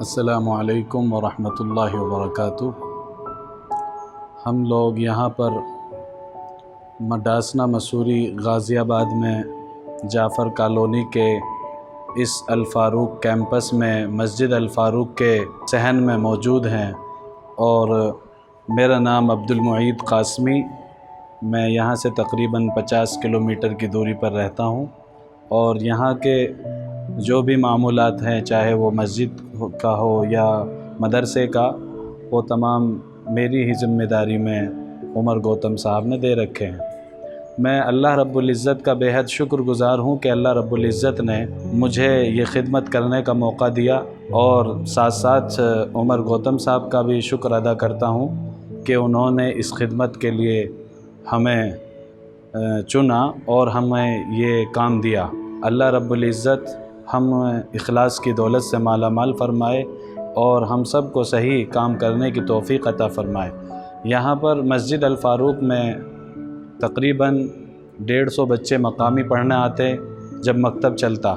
अस्सलामु अलैकुम वरहमतुल्लाहि वबरकातुह। हम लोग यहाँ पर मडासना मसूरी गाज़ियाबाद में जाफ़र कॉलोनी के इस अल फ़ारूक कैंपस में मस्जिद अल फ़ारूक के सहन में मौजूद हैं और मेरा नाम अब्दुल मुईद क़ासमी। मैं यहाँ से तकरीबन 50 किलोमीटर की दूरी पर रहता हूँ और यहाँ के जो भी मामूलात हैं, चाहे वो मस्जिद का हो या मदरसे का, वो तमाम मेरी ही ज़िम्मेदारी में उमर गौतम साहब ने दे रखे हैं। मैं अल्लाह रब्बुल इज़्ज़त का बेहद शुक्रगुज़ार हूँ कि अल्लाह रब्बुल इज़्ज़त ने मुझे ये खिदमत करने का मौका दिया और साथ साथ उमर गौतम साहब का भी शुक्र अदा करता हूँ कि उन्होंने इस खिदमत के लिए हमें चुना और हमें ये काम दिया। अल्लाह रब्बुल इज़्ज़त हम इखलास की दौलत से माला माल फ़रमाए और हम सब को सही काम करने की तौफ़ीक़ अता फ़रमाए। यहाँ पर मस्जिद अल फ़ारूक में तकरीबन 150 बच्चे मकामी पढ़ने आते जब मकतब चलता,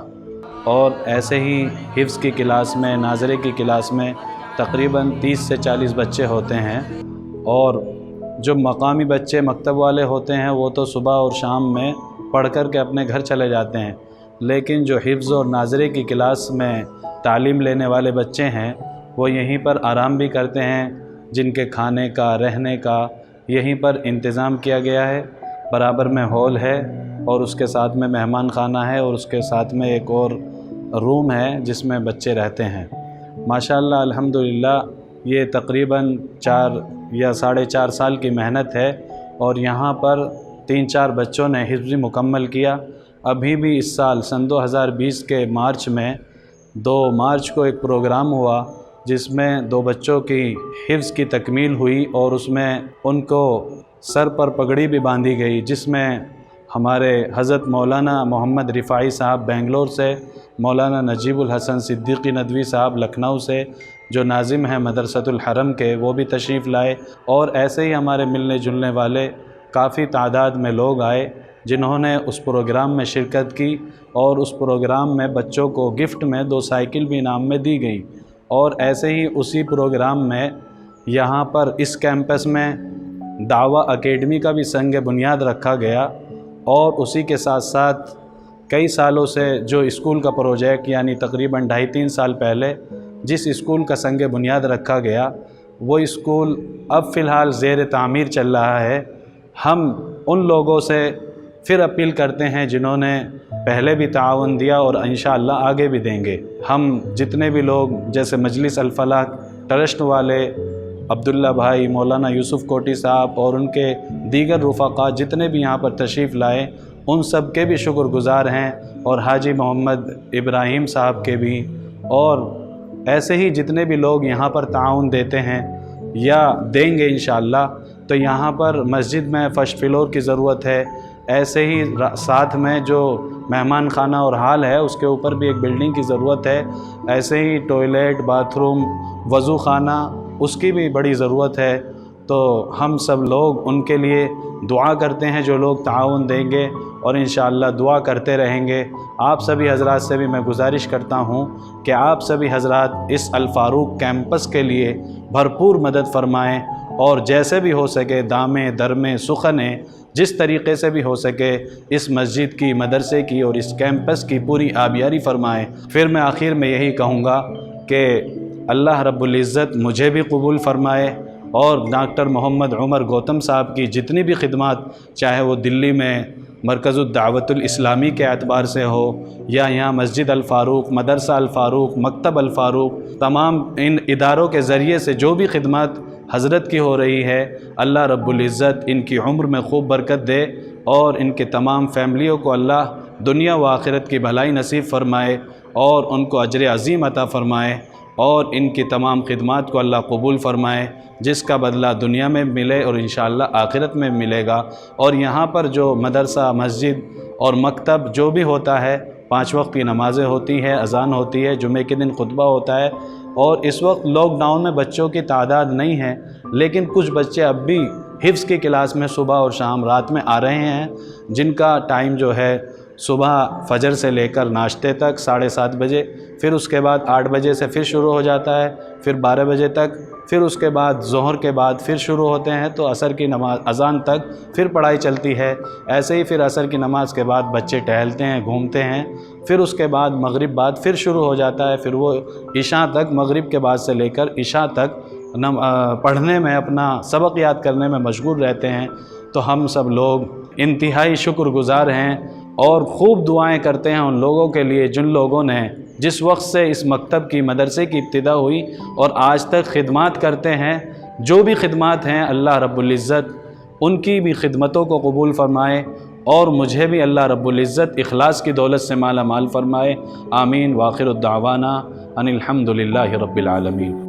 और ऐसे ही हिफ्ज़ की क्लास में, नाज़रे की क्लास में तकरीबन 30 से 40 बच्चे होते हैं। और जो मकामी बच्चे मकतब वाले होते हैं वो तो सुबह और शाम में पढ़ कर के अपने घर चले जाते हैं, लेकिन जो हिफ्ज़ और नाज़रे की क्लास में तालीम लेने वाले बच्चे हैं वो यहीं पर आराम भी करते हैं। जिनके खाने का, रहने का यहीं पर इंतज़ाम किया गया है। बराबर में हॉल है और उसके साथ में मेहमान खाना है और उसके साथ में एक और रूम है जिसमें बच्चे रहते हैं। माशाअल्लाह अल्हम्दुलिल्लाह ये तकरीबन 4 या 4.5 साल की मेहनत है और यहाँ पर 3-4 बच्चों ने हिफ्ज़ मुकम्मल किया। अभी भी इस साल सन 2020 के मार्च में 2 मार्च को एक प्रोग्राम हुआ जिसमें 2 बच्चों की हिफ्ज़ की तकमील हुई और उसमें उनको सर पर पगड़ी भी बांधी गई, जिसमें हमारे हज़रत मौलाना मोहम्मद रिफ़ाई साहब बेंगलोर से, मौलाना नजीबुल हसन सिद्दीकी नदवी साहब लखनऊ से, जो नाज़िम हैं मदरसतुल हरम के, वो भी तशरीफ़ लाए। और ऐसे ही हमारे मिलने जुलने वाले काफ़ी तादाद में लोग आए जिन्होंने उस प्रोग्राम में शिरकत की और उस प्रोग्राम में बच्चों को गिफ्ट में 2 साइकिल भी इनाम में दी गई। और ऐसे ही उसी प्रोग्राम में यहाँ पर इस कैंपस में दावा एकेडमी का भी संग बुनियाद रखा गया और उसी के साथ साथ कई सालों से जो स्कूल का प्रोजेक्ट, यानी तकरीबन 2.5-3 साल पहले जिस स्कूल का संग बुनियाद रखा गया, वो स्कूल अब फ़िलहाल ज़ेर तामीर चल रहा है। हम उन लोगों से फिर अपील करते हैं जिन्होंने पहले भी ताआवुन दिया और इंशाअल्लाह आगे भी देंगे। हम जितने भी लोग, जैसे मजलिस अल फलाह ट्रस्ट वाले अब्दुल्ला भाई, मौलाना यूसुफ़ कोटी साहब और उनके दीगर रुफ़ाक़ा जितने भी यहाँ पर तशरीफ़ लाए, उन सब के भी शुक्रगुज़ार हैं, और हाजी मोहम्मद इब्राहीम साहब के भी, और ऐसे ही जितने भी लोग यहाँ पर ताउन देते हैं या देंगे इंशाअल्लाह। तो यहाँ पर मस्जिद में फ़र्स्ट फ्लोर की ज़रूरत है। ऐसे ही साथ में जो मेहमान खाना और हाल है उसके ऊपर भी एक बिल्डिंग की ज़रूरत है। ऐसे ही टॉयलेट, बाथरूम, वज़ू खाना, उसकी भी बड़ी ज़रूरत है। तो हम सब लोग उनके लिए दुआ करते हैं जो लोग ताउन देंगे, और इंशाअल्लाह दुआ करते रहेंगे। आप सभी हज़रात से भी मैं गुजारिश करता हूँ कि आप सभी हज़रात इस अल फ़ारूक कैंपस के लिए भरपूर मदद फ़रमाएँ और जैसे भी हो सके दामे दरमे सुखने, जिस तरीक़े से भी हो सके इस मस्जिद की, मदरसे की और इस कैंपस की पूरी आबियारी फ़रमाएँ। फिर मैं आखिर में यही कहूँगा कि अल्लाह रब्बुल इज़्ज़त मुझे भी कबूल फ़रमाए और डॉक्टर मोहम्मद उमर गौतम साहब की जितनी भी खिदमत, चाहे वो दिल्ली में मरकज़ुद दावतुल इस्लामी के एतबार से हो या यहाँ मस्जिद अल फ़ारूक, मदरसा अल फ़ारूक, मकतब अल फ़ारूक, तमाम इन इदारों के ज़रिए से जो भी खिदमत हज़रत की हो रही है, अल्लाह रब्बुल इज़्ज़त इनकी उम्र में खूब बरकत दे और इनके तमाम फैमिलियों को अल्लाह दुनिया व आखिरत की भलाई नसीब फ़रमाए और उनको अजर अज़ीम अता फ़रमाए और इनकी तमाम खिदमत को अल्लाह कबूल फ़रमाए, जिसका बदला दुनिया में मिले और इंशाअल्लाह आखिरत में मिलेगा। और यहाँ पर जो मदरसा, मस्जिद और मकतब जो भी होता है, 5 वक्त की नमाज़ें होती हैं, अज़ान होती है, जुमे के दिन खुतबा होता है। और इस वक्त लॉकडाउन में बच्चों की तादाद नहीं है, लेकिन कुछ बच्चे अब भी हिफ्ज़ की क्लास में सुबह और शाम रात में आ रहे हैं, जिनका टाइम जो है صبح فجر سے لے کر ناشتے تک 7:30 بجے، پھر اس کے بعد 8 بجے سے پھر شروع ہو جاتا ہے، پھر 12 بجے تک، پھر اس کے بعد ظہر کے بعد پھر شروع ہوتے ہیں تو عصر کی نماز اذان تک پھر پڑھائی چلتی ہے۔ ایسے ہی پھر عصر کی نماز کے بعد بچے ٹہلتے ہیں، گھومتے ہیں، پھر اس کے بعد مغرب بعد پھر شروع ہو جاتا ہے، پھر وہ عشاء تک، مغرب کے بعد سے لے کر عشاء تک پڑھنے میں، اپنا سبق یاد کرنے میں مشغول رہتے ہیں۔ تو ہم سب لوگ انتہائی شکر گزار ہیں اور خوب دعائیں کرتے ہیں ان لوگوں کے لیے جن لوگوں نے جس وقت سے اس مکتب کی، مدرسے کی ابتدا ہوئی اور آج تک خدمات کرتے ہیں۔ جو بھی خدمات ہیں اللہ رب العزت ان کی بھی خدمتوں کو قبول فرمائے اور مجھے بھی اللہ رب العزت اخلاص کی دولت سے مالا مال فرمائے۔ آمین۔ وآخر الدعوانا ان الحمد للہ رب العالمین۔